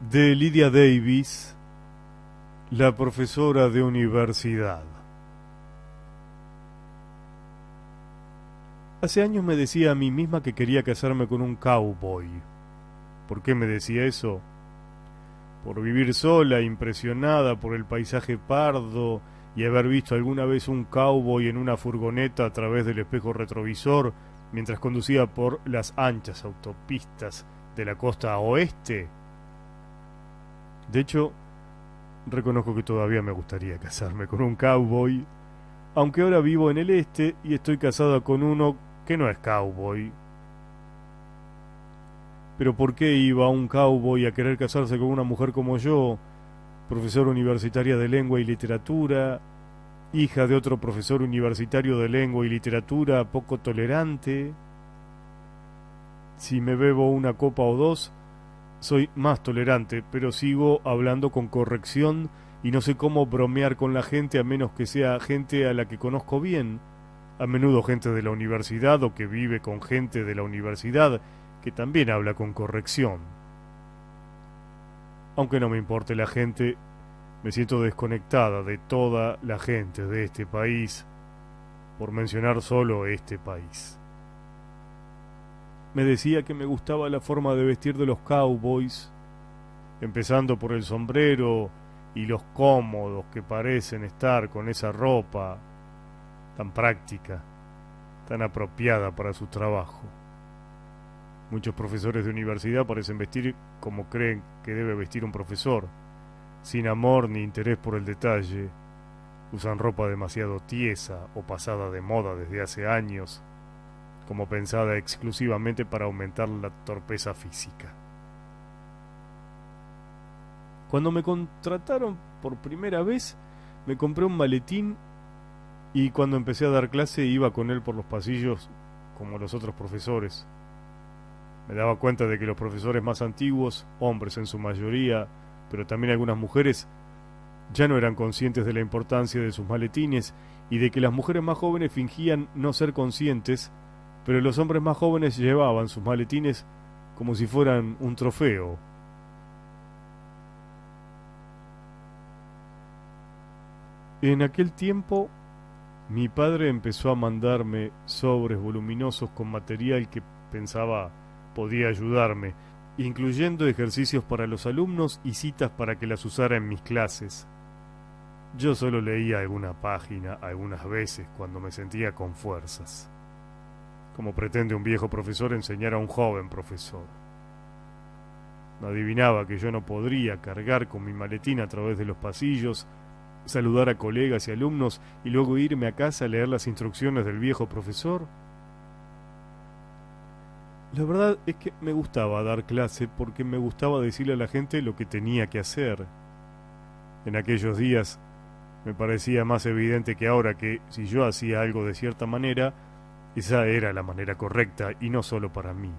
de Lydia Davis, la profesora de universidad. Hace años me decía a mí misma que quería casarme con un cowboy. ¿Por qué me decía eso? Por vivir sola, impresionada por el paisaje pardo y haber visto alguna vez un cowboy en una furgoneta a través del espejo retrovisor mientras conducía por las anchas autopistas de la costa oeste. De hecho, reconozco que todavía me gustaría casarme con un cowboy, aunque ahora vivo en el este y estoy casada con uno que no es cowboy. Pero ¿por qué iba un cowboy a querer casarse con una mujer como yo, profesora universitaria de lengua y literatura, hija de otro profesor universitario de lengua y literatura poco tolerante? Si me bebo una copa o dos, soy más tolerante, pero sigo hablando con corrección y no sé cómo bromear con la gente a menos que sea gente a la que conozco bien, a menudo gente de la universidad o que vive con gente de la universidad que también habla con corrección. Aunque no me importe la gente, me siento desconectada de toda la gente de este país, por mencionar solo este país. Me decía que me gustaba la forma de vestir de los cowboys, empezando por el sombrero y los cómodos que parecen estar con esa ropa tan práctica, tan apropiada para su trabajo. Muchos profesores de universidad parecen vestir como creen que debe vestir un profesor, sin amor ni interés por el detalle. Usan ropa demasiado tiesa o pasada de moda desde hace años, como pensada exclusivamente para aumentar la torpeza física. Cuando me contrataron por primera vez, me compré un maletín y cuando empecé a dar clase iba con él por los pasillos como los otros profesores. Me daba cuenta de que los profesores más antiguos, hombres en su mayoría, pero también algunas mujeres, ya no eran conscientes de la importancia de sus maletines y de que las mujeres más jóvenes fingían no ser conscientes, pero los hombres más jóvenes llevaban sus maletines como si fueran un trofeo. En aquel tiempo, mi padre empezó a mandarme sobres voluminosos con material que pensaba podía ayudarme, incluyendo ejercicios para los alumnos y citas para que las usara en mis clases. Yo solo leía alguna página algunas veces cuando me sentía con fuerzas, como pretende un viejo profesor enseñar a un joven profesor. No adivinaba que yo no podría cargar con mi maletín a través de los pasillos, saludar a colegas y alumnos y luego irme a casa a leer las instrucciones del viejo profesor. La verdad es que me gustaba dar clase porque me gustaba decirle a la gente lo que tenía que hacer. En aquellos días me parecía más evidente que ahora que si yo hacía algo de cierta manera, esa era la manera correcta y no solo para mí.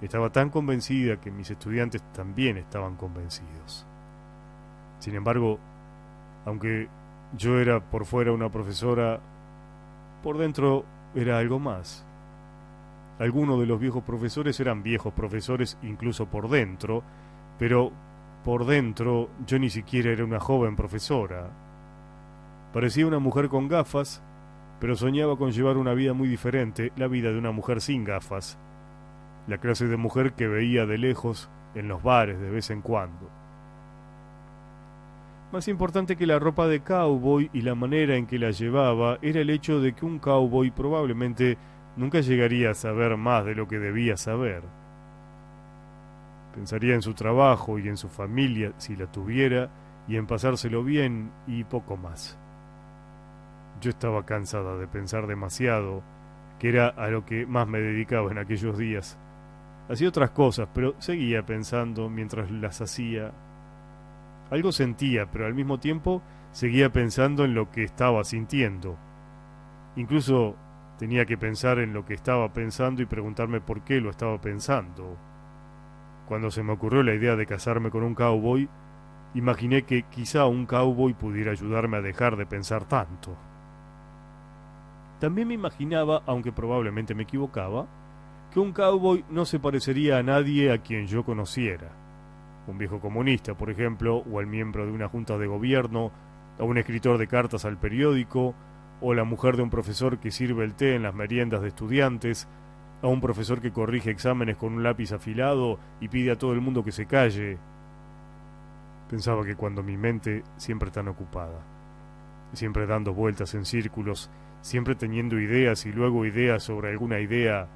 Estaba tan convencida que mis estudiantes también estaban convencidos. Sin embargo, aunque yo era por fuera una profesora, por dentro era algo más. Algunos de los viejos profesores eran viejos profesores incluso por dentro, pero por dentro yo ni siquiera era una joven profesora. Parecía una mujer con gafas, pero soñaba con llevar una vida muy diferente, la vida de una mujer sin gafas, la clase de mujer que veía de lejos en los bares de vez en cuando. Más importante que la ropa de cowboy y la manera en que la llevaba era el hecho de que un cowboy probablemente nunca llegaría a saber más de lo que debía saber. Pensaría en su trabajo y en su familia, si la tuviera, y en pasárselo bien y poco más. Yo estaba cansada de pensar demasiado, que era a lo que más me dedicaba en aquellos días. Hacía otras cosas, pero seguía pensando mientras las hacía. Algo sentía, pero al mismo tiempo seguía pensando en lo que estaba sintiendo. Incluso tenía que pensar en lo que estaba pensando y preguntarme por qué lo estaba pensando. Cuando se me ocurrió la idea de casarme con un cowboy, imaginé que quizá un cowboy pudiera ayudarme a dejar de pensar tanto. También me imaginaba, aunque probablemente me equivocaba, que un cowboy no se parecería a nadie a quien yo conociera. un viejo comunista, por ejemplo, o el miembro de una junta de gobierno, o un escritor de cartas al periódico, o la mujer de un profesor que sirve el té en las meriendas de estudiantes, a un profesor que corrige exámenes con un lápiz afilado y pide a todo el mundo que se calle. Pensaba que cuando mi mente, siempre tan ocupada, siempre dando vueltas en círculos, siempre teniendo ideas y luego ideas sobre alguna idea,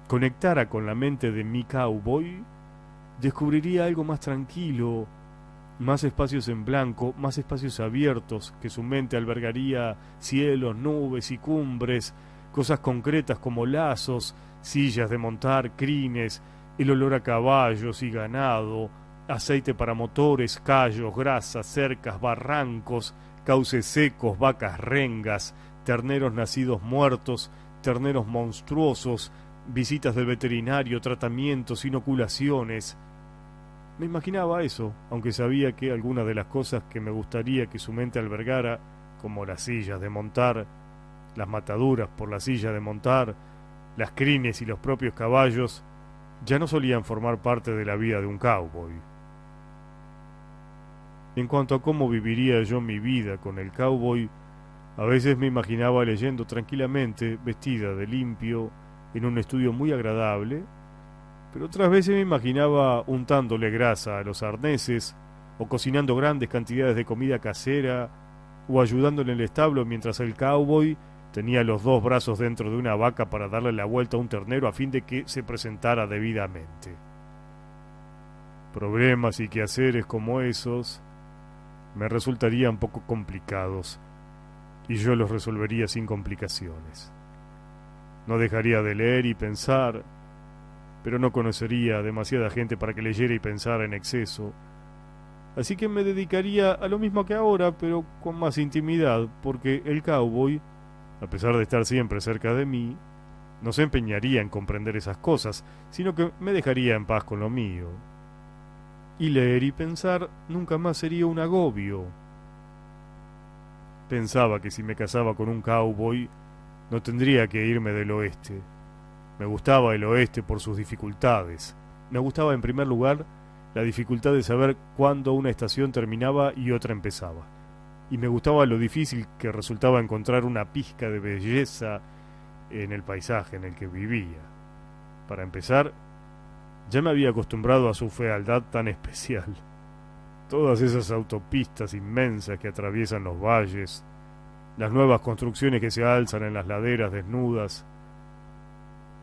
conectara con la mente de mi cowboy, descubriría algo más tranquilo, más espacios en blanco, más espacios abiertos, que su mente albergaría cielos, nubes y cumbres, cosas concretas como lazos, sillas de montar, crines, el olor a caballos y ganado, aceite para motores, callos, grasas, cercas, barrancos, cauces secos, vacas rengas, terneros nacidos muertos, terneros monstruosos, visitas del veterinario, tratamientos, inoculaciones. Me imaginaba eso, aunque sabía que algunas de las cosas que me gustaría que su mente albergara, como las sillas de montar, las mataduras por la silla de montar, las crines y los propios caballos, ya no solían formar parte de la vida de un cowboy. En cuanto a cómo viviría yo mi vida con el cowboy, a veces me imaginaba leyendo tranquilamente, vestida de limpio, en un estudio muy agradable, pero otras veces me imaginaba untándole grasa a los arneses, o cocinando grandes cantidades de comida casera, o ayudándole en el establo mientras el cowboy tenía los dos brazos dentro de una vaca para darle la vuelta a un ternero a fin de que se presentara debidamente. Problemas y quehaceres como esos me resultarían poco complicados, y yo los resolvería sin complicaciones. No dejaría de leer y pensar, pero no conocería a demasiada gente para que leyera y pensara en exceso. Así que me dedicaría a lo mismo que ahora, pero con más intimidad, porque el cowboy, a pesar de estar siempre cerca de mí, no se empeñaría en comprender esas cosas, sino que me dejaría en paz con lo mío. Y leer y pensar nunca más sería un agobio. Pensaba que si me casaba con un cowboy, no tendría que irme del oeste. Me gustaba el oeste por sus dificultades. Me gustaba en primer lugar la dificultad de saber cuándo una estación terminaba y otra empezaba. Y me gustaba lo difícil que resultaba encontrar una pizca de belleza en el paisaje en el que vivía. Para empezar, ya me había acostumbrado a su fealdad tan especial. Todas esas autopistas inmensas que atraviesan los valles, las nuevas construcciones que se alzan en las laderas desnudas.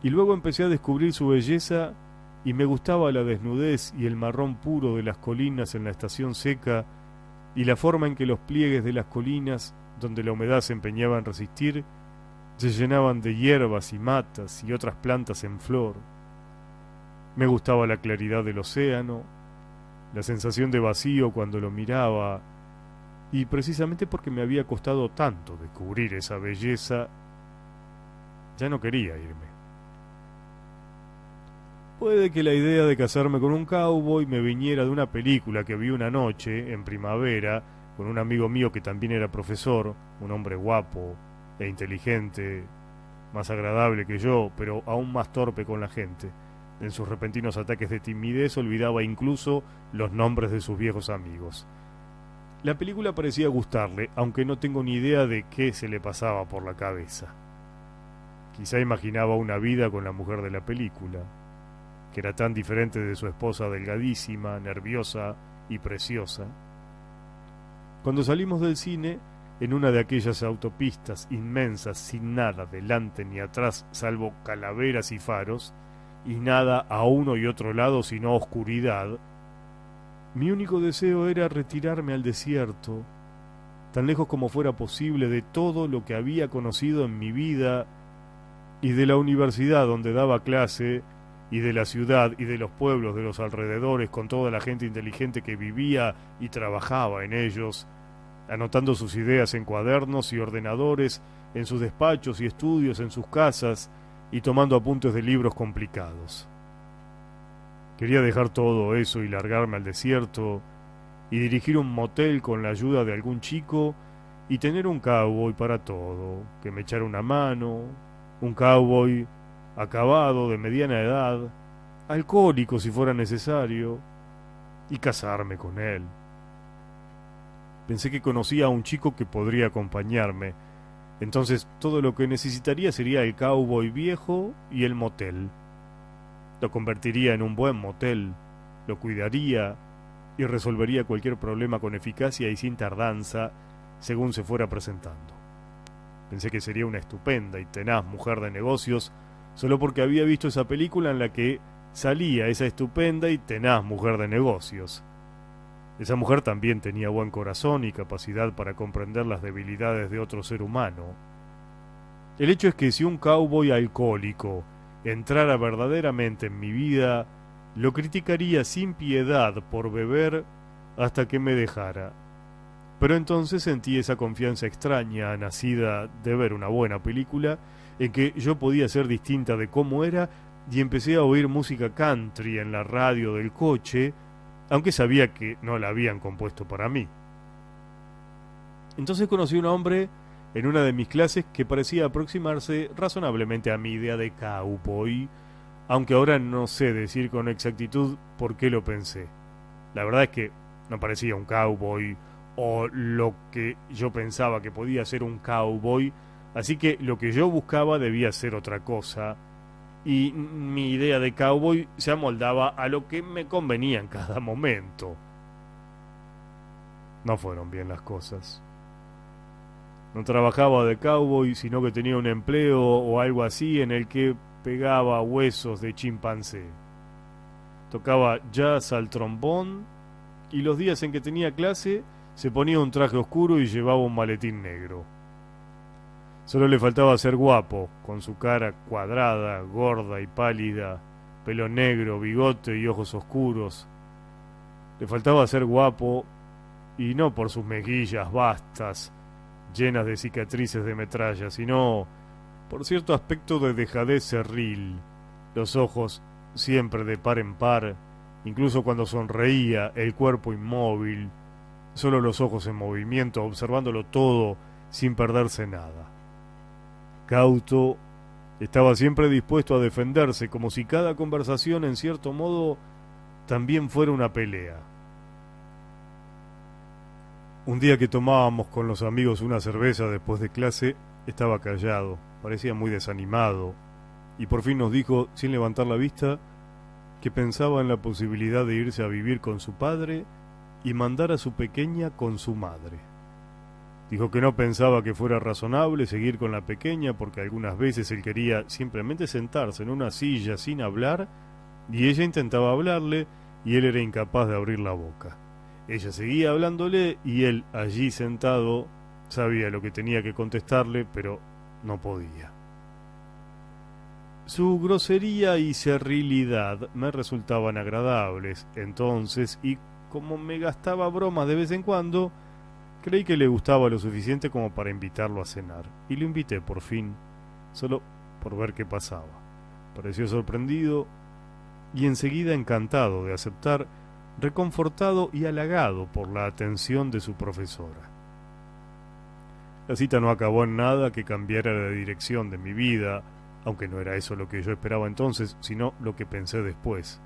Y luego empecé a descubrir su belleza y me gustaba la desnudez y el marrón puro de las colinas en la estación seca y la forma en que los pliegues de las colinas, donde la humedad se empeñaba en resistir, se llenaban de hierbas y matas y otras plantas en flor. Me gustaba la claridad del océano, la sensación de vacío cuando lo miraba, y precisamente porque me había costado tanto descubrir esa belleza, ya no quería irme. Puede que la idea de casarme con un cowboy me viniera de una película que vi una noche, en primavera, con un amigo mío que también era profesor, un hombre guapo e inteligente, más agradable que yo, pero aún más torpe con la gente. En sus repentinos ataques de timidez olvidaba incluso los nombres de sus viejos amigos. La película parecía gustarle, aunque no tengo ni idea de qué se le pasaba por la cabeza. Quizá imaginaba una vida con la mujer de la película, que era tan diferente de su esposa delgadísima, nerviosa y preciosa. Cuando salimos del cine, en una de aquellas autopistas inmensas sin nada delante ni atrás salvo calaveras y faros, y nada a uno y otro lado sino oscuridad, mi único deseo era retirarme al desierto, tan lejos como fuera posible de todo lo que había conocido en mi vida y de la universidad donde daba clase y de la ciudad y de los pueblos de los alrededores con toda la gente inteligente que vivía y trabajaba en ellos, anotando sus ideas en cuadernos y ordenadores, en sus despachos y estudios, en sus casas, y tomando apuntes de libros complicados. Quería dejar todo eso y largarme al desierto, y dirigir un motel con la ayuda de algún chico, y tener un cowboy para todo, que me echara una mano, un cowboy acabado, de mediana edad, alcohólico si fuera necesario, y casarme con él. Pensé que conocía a un chico que podría acompañarme. Entonces todo lo que necesitaría sería el cowboy viejo y el motel. Lo convertiría en un buen motel, lo cuidaría y resolvería cualquier problema con eficacia y sin tardanza según se fuera presentando. Pensé que sería una estupenda y tenaz mujer de negocios solo porque había visto esa película en la que salía esa estupenda y tenaz mujer de negocios. Esa mujer también tenía buen corazón y capacidad para comprender las debilidades de otro ser humano. El hecho es que si un cowboy alcohólico entrara verdaderamente en mi vida, lo criticaría sin piedad por beber hasta que me dejara. Pero entonces sentí esa confianza extraña, nacida de ver una buena película, en que yo podía ser distinta de cómo era, y empecé a oír música country en la radio del coche, aunque sabía que no la habían compuesto para mí. Entonces conocí a un hombre en una de mis clases que parecía aproximarse razonablemente a mi idea de cowboy, aunque ahora no sé decir con exactitud por qué lo pensé. La verdad es que no parecía un cowboy o lo que yo pensaba que podía ser un cowboy, así que lo que yo buscaba debía ser otra cosa, y mi idea de cowboy se amoldaba a lo que me convenía en cada momento. No fueron bien las cosas. No trabajaba de cowboy, sino que tenía un empleo o algo así en el que pegaba huesos de chimpancé. Tocaba jazz al trombón y los días en que tenía clase se ponía un traje oscuro y llevaba un maletín negro. Solo le faltaba ser guapo, con su cara cuadrada, gorda y pálida, pelo negro, bigote y ojos oscuros. Le faltaba ser guapo, y no por sus mejillas vastas, llenas de cicatrices de metralla, sino por cierto aspecto de dejadez cerril, los ojos siempre de par en par, incluso cuando sonreía, el cuerpo inmóvil, solo los ojos en movimiento, observándolo todo sin perderse nada. Cauto, estaba siempre dispuesto a defenderse, como si cada conversación, en cierto modo, también fuera una pelea. Un día que tomábamos con los amigos una cerveza después de clase, estaba callado, parecía muy desanimado, y por fin nos dijo, sin levantar la vista, que pensaba en la posibilidad de irse a vivir con su padre y mandar a su pequeña con su madre. Dijo que no pensaba que fuera razonable seguir con la pequeña porque algunas veces él quería simplemente sentarse en una silla sin hablar y ella intentaba hablarle y él era incapaz de abrir la boca. Ella seguía hablándole y él, allí sentado, sabía lo que tenía que contestarle, pero no podía. Su grosería y serrilidad me resultaban agradables entonces y como me gastaba bromas de vez en cuando, creí que le gustaba lo suficiente como para invitarlo a cenar, y lo invité por fin, solo por ver qué pasaba. Pareció sorprendido y enseguida encantado de aceptar, reconfortado y halagado por la atención de su profesora. La cita no acabó en nada que cambiara la dirección de mi vida, aunque no era eso lo que yo esperaba entonces, sino lo que pensé después.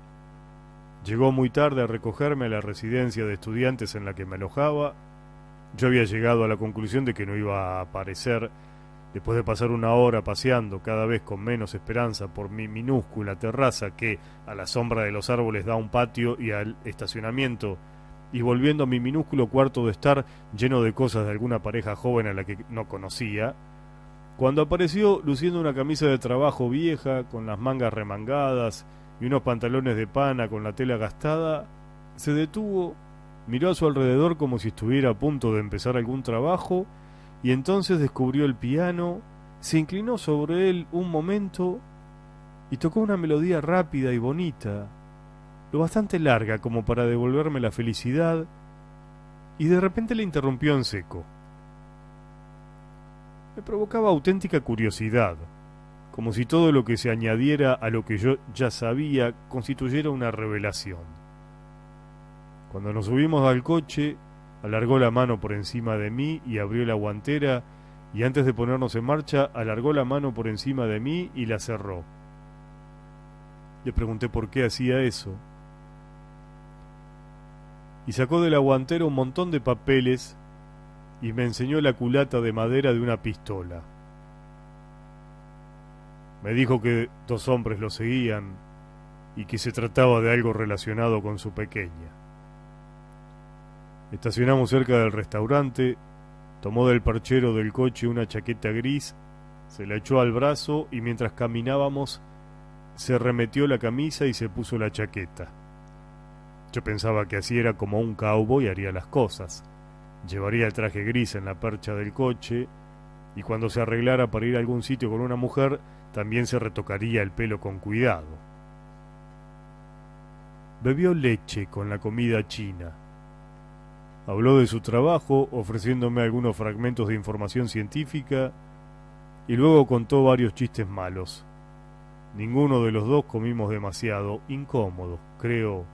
Llegó muy tarde a recogerme a la residencia de estudiantes en la que me alojaba. Yo había llegado a la conclusión de que no iba a aparecer, después de pasar una hora paseando cada vez con menos esperanza por mi minúscula terraza que a la sombra de los árboles da a un patio y al estacionamiento, y volviendo a mi minúsculo cuarto de estar lleno de cosas de alguna pareja joven a la que no conocía, cuando apareció luciendo una camisa de trabajo vieja con las mangas remangadas y unos pantalones de pana con la tela gastada, se detuvo, miró a su alrededor como si estuviera a punto de empezar algún trabajo y entonces descubrió el piano, se inclinó sobre él un momento y tocó una melodía rápida y bonita, lo bastante larga como para devolverme la felicidad, y de repente le interrumpió en seco. Me provocaba auténtica curiosidad, como si todo lo que se añadiera a lo que yo ya sabía constituyera una revelación. Cuando nos subimos al coche, alargó la mano por encima de mí y abrió la guantera, y antes de ponernos en marcha, alargó la mano por encima de mí y la cerró. Le pregunté por qué hacía eso. y sacó del aguantero un montón de papeles y me enseñó la culata de madera de una pistola. Me dijo que 2 hombres lo seguían y que se trataba de algo relacionado con su pequeña. Estacionamos cerca del restaurante, tomó del perchero del coche una chaqueta gris, se la echó al brazo y mientras caminábamos se remetió la camisa y se puso la chaqueta. Yo pensaba que así era como un cowboy haría las cosas. Llevaría el traje gris en la percha del coche y cuando se arreglara para ir a algún sitio con una mujer, también se retocaría el pelo con cuidado. Bebió leche con la comida china. Habló de su trabajo, ofreciéndome algunos fragmentos de información científica, y luego contó varios chistes malos. Ninguno de los dos comimos demasiado, incómodos, creo,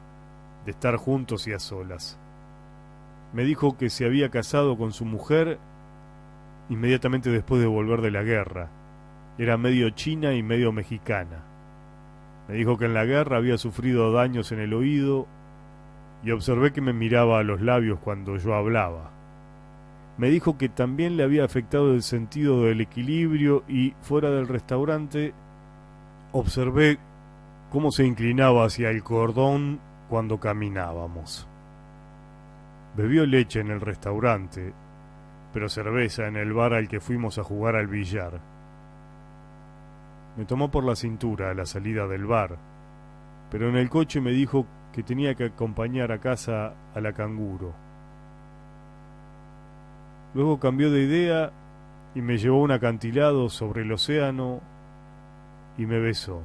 de estar juntos y a solas. Me dijo que se había casado con su mujer inmediatamente después de volver de la guerra. Era medio china y medio mexicana. Me dijo que en la guerra había sufrido daños en el oído y observé que me miraba a los labios cuando yo hablaba. Me dijo que también le había afectado el sentido del equilibrio y, fuera del restaurante, observé cómo se inclinaba hacia el cordón cuando caminábamos. Bebió leche en el restaurante, pero cerveza en el bar al que fuimos a jugar al billar. Me tomó por la cintura a la salida del bar, pero en el coche me dijo que tenía que acompañar a casa a la canguro. Luego cambió de idea y me llevó a un acantilado sobre el océano y me besó.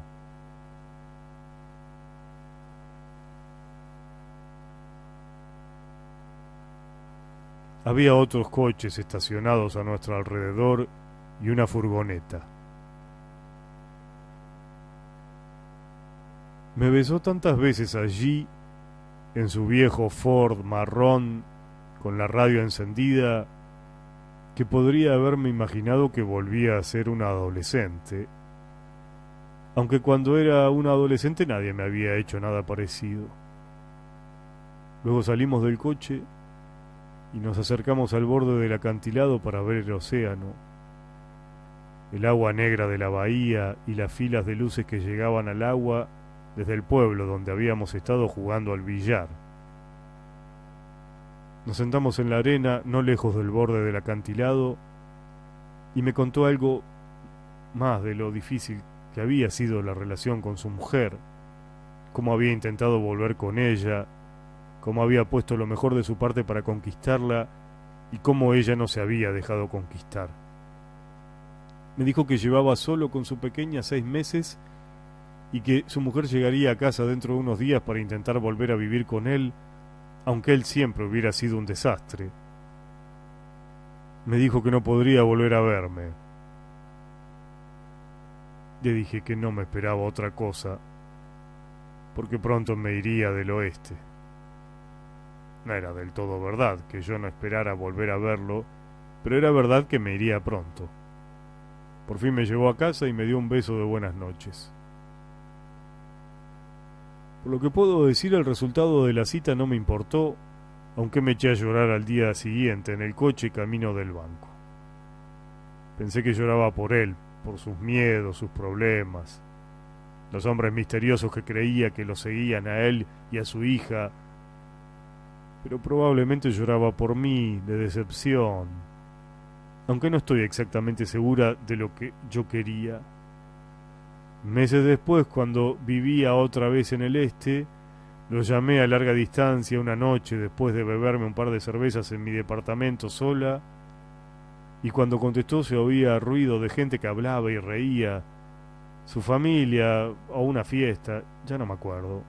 Había otros coches estacionados a nuestro alrededor y una furgoneta. Me besó tantas veces allí, en su viejo Ford marrón, con la radio encendida, que podría haberme imaginado que volvía a ser un adolescente, aunque cuando era un adolescente nadie me había hecho nada parecido. Luego salimos del coche y nos acercamos al borde del acantilado para ver el océano, el agua negra de la bahía y las filas de luces que llegaban al agua desde el pueblo donde habíamos estado jugando al billar. Nos sentamos en la arena, no lejos del borde del acantilado, y me contó algo más de lo difícil que había sido la relación con su mujer, cómo había intentado volver con ella, cómo había puesto lo mejor de su parte para conquistarla y cómo ella no se había dejado conquistar. Me dijo que llevaba solo con su pequeña 6 meses y que su mujer llegaría a casa dentro de unos días para intentar volver a vivir con él, aunque él siempre hubiera sido un desastre. Me dijo que no podría volver a verme. Le dije que no me esperaba otra cosa, porque pronto me iría del oeste. No era del todo verdad que yo no esperara volver a verlo, pero era verdad que me iría pronto. Por fin me llevó a casa y me dio un beso de buenas noches. Por lo que puedo decir, el resultado de la cita no me importó, aunque me eché a llorar al día siguiente en el coche camino del banco. Pensé que lloraba por él, por sus miedos, sus problemas, los hombres misteriosos que creía que lo seguían a él y a su hija, pero probablemente lloraba por mí, de decepción, aunque no estoy exactamente segura de lo que yo quería. Meses después, cuando vivía otra vez en el este, lo llamé a larga distancia una noche después de beberme un par de cervezas en mi departamento sola, y cuando contestó se oía ruido de gente que hablaba y reía, su familia o una fiesta, ya no me acuerdo,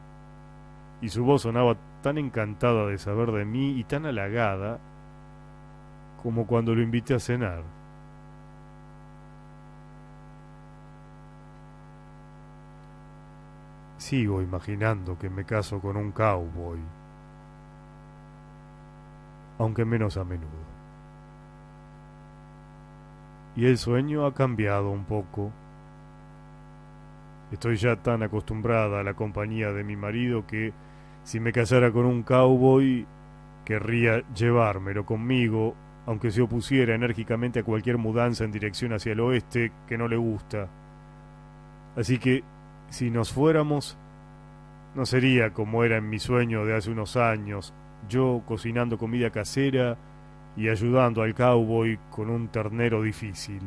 y su voz sonaba tan encantada de saber de mí y tan halagada como cuando lo invité a cenar. Sigo imaginando que me caso con un cowboy, aunque menos a menudo. Y el sueño ha cambiado un poco. Estoy ya tan acostumbrada a la compañía de mi marido que si me casara con un cowboy querría llevármelo conmigo, aunque se opusiera enérgicamente a cualquier mudanza en dirección hacia el oeste que no le gusta. Así que, si nos fuéramos, no sería como era en mi sueño de hace unos años, yo cocinando comida casera y ayudando al cowboy con un ternero difícil.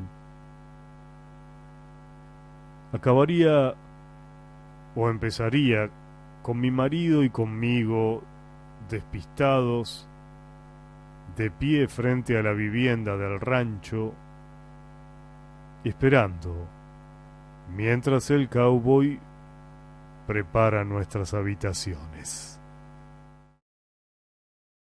Acabaría o empezaría con mi marido y conmigo despistados, de pie frente a la vivienda del rancho, esperando, mientras el cowboy prepara nuestras habitaciones.